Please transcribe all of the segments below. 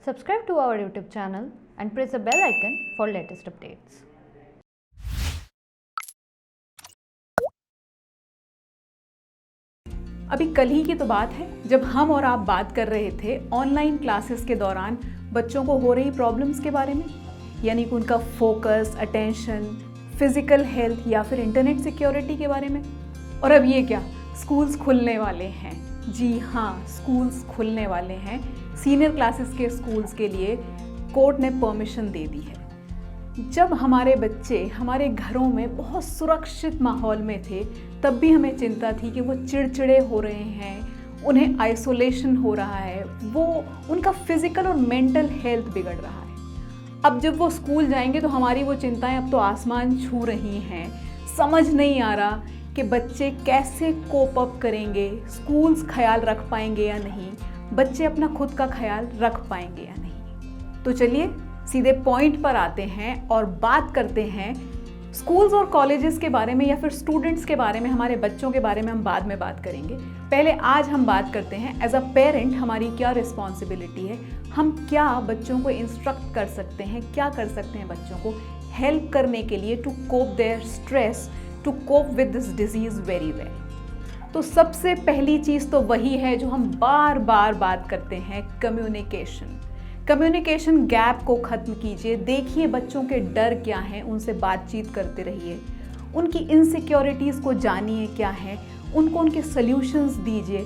Subscribe to our YouTube channel and press the bell icon for latest updates. अभी कल ही की तो बात है जब हम और आप बात कर रहे थे ऑनलाइन क्लासेस के दौरान बच्चों को हो रही प्रॉब्लम्स के बारे में, यानी कि उनका फोकस, अटेंशन, फिजिकल हेल्थ या फिर इंटरनेट सिक्योरिटी के बारे में। और अब ये क्या, स्कूल्स खुलने वाले हैं। जी हाँ, स्कूल्स खुलने वाले हैं। सीनियर क्लासेस के स्कूल्स के लिए कोर्ट ने परमिशन दे दी है। जब हमारे बच्चे हमारे घरों में बहुत सुरक्षित माहौल में थे, तब भी हमें चिंता थी कि वो चिड़चिड़े हो रहे हैं, उन्हें आइसोलेशन हो रहा है, वो उनका फिजिकल और मेंटल हेल्थ बिगड़ रहा है। अब जब वो स्कूल जाएंगे तो हमारी वो चिंताएं अब तो आसमान छू रही हैं। समझ नहीं आ रहा कि बच्चे कैसे कोप अप करेंगे, स्कूल्स ख्याल रख पाएंगे या नहीं, बच्चे अपना खुद का ख्याल रख पाएंगे या नहीं। तो चलिए सीधे पॉइंट पर आते हैं और बात करते हैं स्कूल्स और कॉलेजेस के बारे में, या फिर स्टूडेंट्स के बारे में, हमारे बच्चों के बारे में हम बाद में बात करेंगे। पहले आज हम बात करते हैं एज अ पेरेंट हमारी क्या रिस्पॉन्सिबिलिटी है, हम क्या बच्चों को इंस्ट्रक्ट कर सकते हैं, क्या कर सकते हैं बच्चों को हेल्प करने के लिए to cope their stress, to cope with this disease very well. तो सबसे पहली चीज़ तो वही है जो हम बार बार बात करते हैं, कम्युनिकेशन। कम्युनिकेशन गैप को ख़त्म कीजिए। देखिए बच्चों के डर क्या हैं, उनसे बातचीत करते रहिए, उनकी इनसिक्योरिटीज़ को जानिए क्या है, उनको उनके सल्यूशंस दीजिए,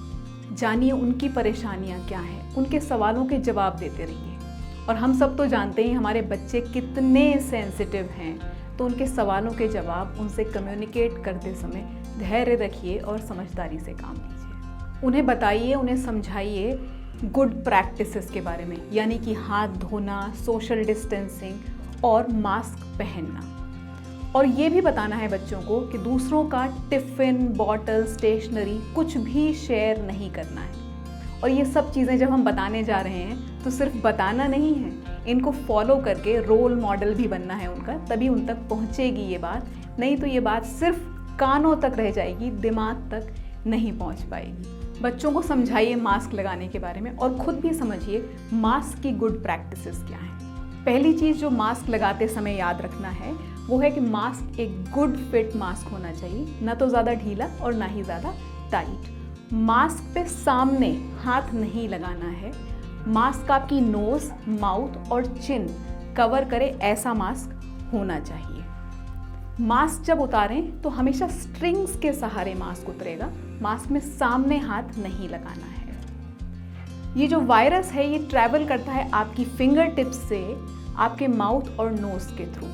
जानिए उनकी परेशानियां क्या हैं, उनके सवालों के जवाब देते रहिए। और हम सब तो जानते हैं हमारे बच्चे कितने सेंसिटिव हैं, तो उनके सवालों के जवाब उनसे कम्युनिकेट करते समय धैर्य रखिए और समझदारी से काम लीजिए। उन्हें बताइए, उन्हें समझाइए गुड प्रैक्टिसेस के बारे में, यानी कि हाथ धोना, सोशल डिस्टेंसिंग और मास्क पहनना। और ये भी बताना है बच्चों को कि दूसरों का टिफ़िन, बॉटल, स्टेशनरी कुछ भी शेयर नहीं करना है। और ये सब चीज़ें जब हम बताने जा रहे हैं तो सिर्फ बताना नहीं है, इनको फॉलो करके रोल मॉडल भी बनना है उनका, तभी उन तक पहुँचेगी ये बात। नहीं तो ये बात सिर्फ कानों तक रह जाएगी, दिमाग तक नहीं पहुँच पाएगी। बच्चों को समझाइए मास्क लगाने के बारे में और ख़ुद भी समझिए मास्क की गुड प्रैक्टिसेस क्या हैं। पहली चीज़ जो मास्क लगाते समय याद रखना है वो है कि मास्क एक गुड फिट मास्क होना चाहिए, ना तो ज़्यादा ढीला और ना ही ज़्यादा टाइट। मास्क पे सामने हाथ नहीं लगाना है। मास्क आपकी नोज़, माउथ और चिन कवर करे ऐसा मास्क होना चाहिए। मास्क जब उतारें तो हमेशा स्ट्रिंग्स के सहारे मास्क उतरेगा, मास्क में सामने हाथ नहीं लगाना है। ये जो वायरस है ये ट्रैवल करता है आपकी फिंगर टिप्स से आपके माउथ और नोज के थ्रू।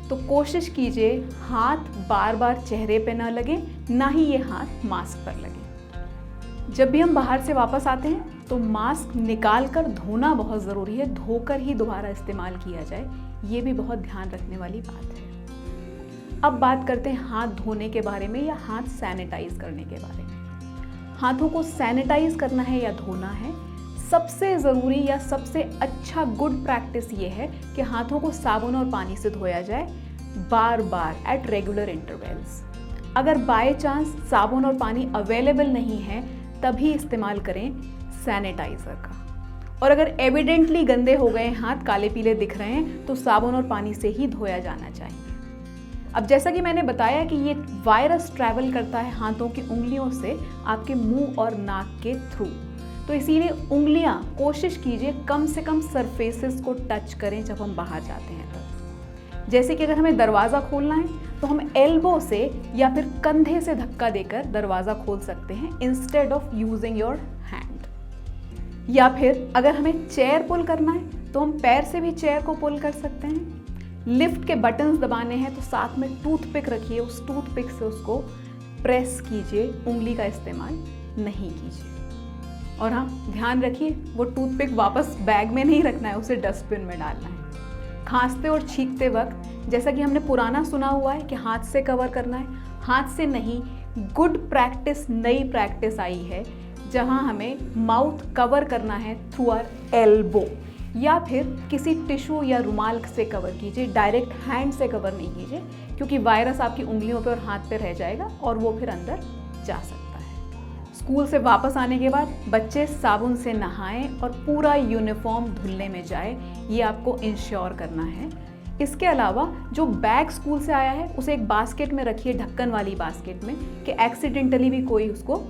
तो कोशिश कीजिए हाथ बार बार चेहरे पे ना लगे, ना ही ये हाथ मास्क पर लगे। जब भी हम बाहर से वापस आते हैं तो मास्क निकाल कर धोना बहुत ज़रूरी है, धोकर ही दोबारा इस्तेमाल किया जाए, ये भी बहुत ध्यान रखने वाली बात है। अब बात करते हैं हाथ धोने के बारे में या हाथ सैनिटाइज करने के बारे में। हाथों को सैनिटाइज करना है या धोना है, सबसे ज़रूरी या सबसे अच्छा गुड प्रैक्टिस ये है कि हाथों को साबुन और पानी से धोया जाए बार बार एट रेगुलर इंटरवल्स। अगर बाय चांस साबुन और पानी अवेलेबल नहीं है तभी इस्तेमाल करें सैनिटाइज़र का। और अगर एविडेंटली गंदे हो गए हाथ, काले पीले दिख रहे हैं, तो साबुन और पानी से ही धोया जाना चाहिए। अब जैसा कि मैंने बताया कि ये वायरस ट्रैवल करता है हाथों की उंगलियों से आपके मुंह और नाक के थ्रू, तो इसीलिए उंगलियां कोशिश कीजिए कम से कम सरफेसेस को टच करें जब हम बाहर जाते हैं तब। जैसे कि अगर हमें दरवाज़ा खोलना है तो हम एल्बो से या फिर कंधे से धक्का देकर दरवाज़ा खोल सकते हैं instead of using your hand. या फिर अगर हमें चेयर पुल करना है तो हम पैर से भी चेयर को पुल कर सकते हैं। लिफ्ट के बटन्स दबाने हैं तो साथ में टूथपिक रखिए, उस टूथपिक से उसको प्रेस कीजिए, उंगली का इस्तेमाल नहीं कीजिए। और हाँ, ध्यान रखिए वो टूथपिक वापस बैग में नहीं रखना है, उसे डस्टबिन में डालना है। खांसते और छींकते वक्त जैसा कि हमने पुराना सुना हुआ है कि हाथ से कवर करना है, हाथ से नहीं। गुड प्रैक्टिस, नई प्रैक्टिस आई है जहाँ हमें माउथ कवर करना है थ्रू आवर एल्बो, या फिर किसी टिश्यू या रुमाल से कवर कीजिए, डायरेक्ट हैंड से कवर नहीं कीजिए, क्योंकि वायरस आपकी उंगलियों पे और हाथ पे रह जाएगा और वो फिर अंदर जा सकता है। स्कूल से वापस आने के बाद बच्चे साबुन से नहाएं और पूरा यूनिफॉर्म धुलने में जाए, ये आपको इंश्योर करना है। इसके अलावा जो बैग स्कूल से आया है उसे एक बास्केट में रखिए, ढक्कन वाली बास्केट में, कि एक्सीडेंटली भी कोई उसको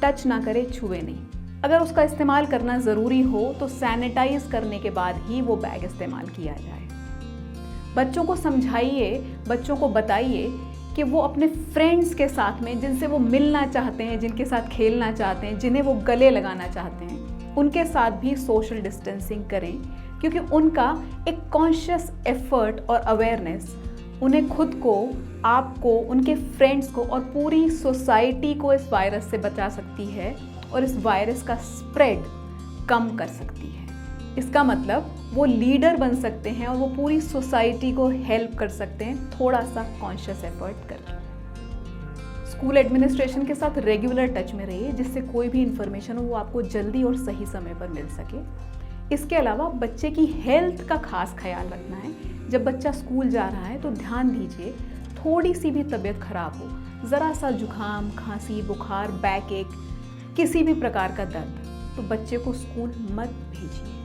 टच ना करे, छुए नहीं। अगर उसका इस्तेमाल करना ज़रूरी हो तो सैनिटाइज करने के बाद ही वो बैग इस्तेमाल किया जाए। बच्चों को समझाइए, बच्चों को बताइए कि वो अपने फ्रेंड्स के साथ में, जिनसे वो मिलना चाहते हैं, जिनके साथ खेलना चाहते हैं, जिन्हें वो गले लगाना चाहते हैं, उनके साथ भी सोशल डिस्टेंसिंग करें, क्योंकि उनका एक कॉन्शियस एफर्ट और अवेयरनेस उन्हें खुद को, आपको, उनके फ्रेंड्स को और पूरी सोसाइटी को इस वायरस से बचा सकती है और इस वायरस का स्प्रेड कम कर सकती है। इसका मतलब वो लीडर बन सकते हैं और वो पूरी सोसाइटी को हेल्प कर सकते हैं थोड़ा सा कॉन्शियस एफर्ट करके। स्कूल एडमिनिस्ट्रेशन के साथ रेगुलर टच में रहिए, जिससे कोई भी इंफॉर्मेशन हो वो आपको जल्दी और सही समय पर मिल सके। इसके अलावा बच्चे की हेल्थ का खास ख्याल रखना है। जब बच्चा स्कूल जा रहा है तो ध्यान दीजिए, थोड़ी सी भी तबीयत खराब हो, ज़रा सा जुकाम, खांसी, बुखार, बैक एक, किसी भी प्रकार का दर्द, तो बच्चे को स्कूल मत भेजिए।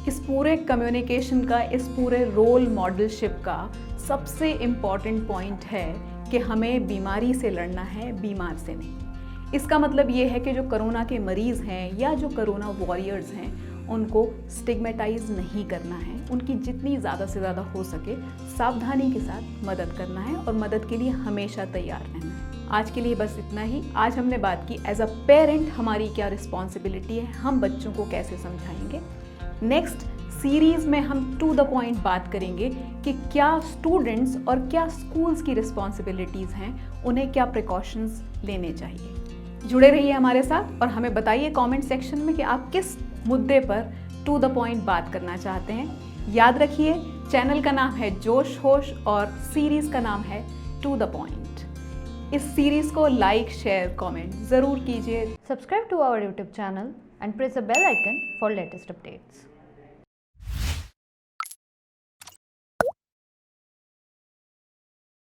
इस पूरे कम्युनिकेशन का, इस पूरे रोल मॉडलशिप का सबसे इम्पॉर्टेंट पॉइंट है कि हमें बीमारी से लड़ना है, बीमार से नहीं। इसका मतलब ये है कि जो कोरोना के मरीज़ हैं या जो कोरोना वॉरियर्स हैं, उनको स्टिग्मेटाइज नहीं करना है। उनकी जितनी ज़्यादा से ज़्यादा हो सके सावधानी के साथ मदद करना है और मदद के लिए हमेशा तैयार रहना है। आज के लिए बस इतना ही। आज हमने बात की एज अ पेरेंट हमारी क्या रिस्पॉन्सिबिलिटी है, हम बच्चों को कैसे समझाएंगे। नेक्स्ट सीरीज़ में हम टू द पॉइंट बात करेंगे कि क्या स्टूडेंट्स और क्या स्कूल्स की रिस्पॉन्सिबिलिटीज़ हैं, उन्हें क्या प्रिकॉशंस लेने चाहिए। जुड़े रहिए हमारे साथ और हमें बताइए कमेंट सेक्शन में कि आप किस मुद्दे पर टू द पॉइंट बात करना चाहते हैं। याद रखिए, चैनल का नाम है जोश होश और सीरीज़ का नाम है टू द पॉइंट। इस सीरीज़ को लाइक, शेयर, कमेंट ज़रूर कीजिए। Subscribe to our YouTube channel and press the bell icon for latest updates.